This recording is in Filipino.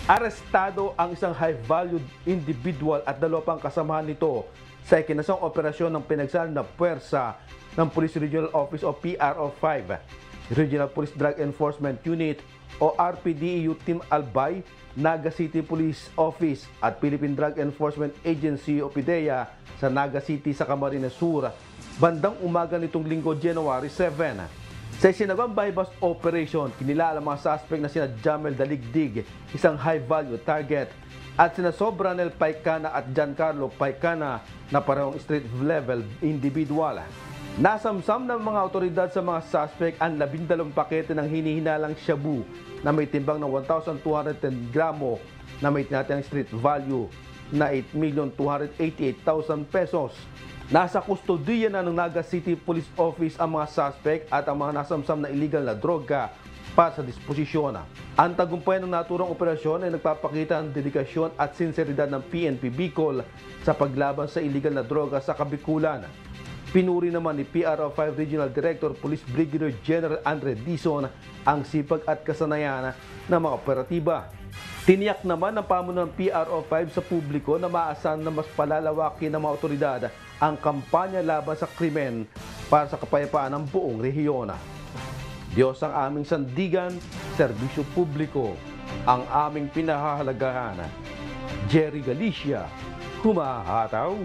Arestado ang isang high-valued individual at dalawa pang kasamahan nito sa ikinasang operasyon ng pinagsalang na puwersa ng Police Regional Office o PRO5, Regional Police Drug Enforcement Unit o RPDEU Team Albay, Naga City Police Office at Philippine Drug Enforcement Agency o PDEA sa Naga City sa Camarines Sur, bandang umaga nitong Linggo, January 7. Sa isinagawang bypass operation, kinilala ang mga suspect na sina Jamel Daligdig, isang high-value target, at sina Sobranel Paicana at Giancarlo Paicana na parehong street-level individual. Nasamsam ng mga otoridad sa mga suspect ang 12 pakete ng hinihinalang shabu na may timbang na 1,210 gramo na may tinatayang street value na 8,288,000 pesos. Nasa kustodiya na ng Naga City Police Office ang mga suspect at ang mga nasamsam na illegal na droga para sa disposisyon. Ang tagumpay ng naturang operasyon ay nagpapakita ng dedikasyon at sinseridad ng PNP Bicol sa paglaban sa illegal na droga sa Kabikulan. Pinuri naman ni PRO5 Regional Director Police Brigadier General Andre Dizon ang sipag at kasanayan ng mga operatiba. Tiniyak naman ng pamunuan ng PRO5 sa publiko na maasahan na mas palalawakin ng mga otoridad ang kampanya laban sa krimen para sa kapayapaan ng buong rehiyon. Diyos ang aming sandigan, serbisyo publiko ang aming pinahahalagahan. Jerry Galicia, humahataw.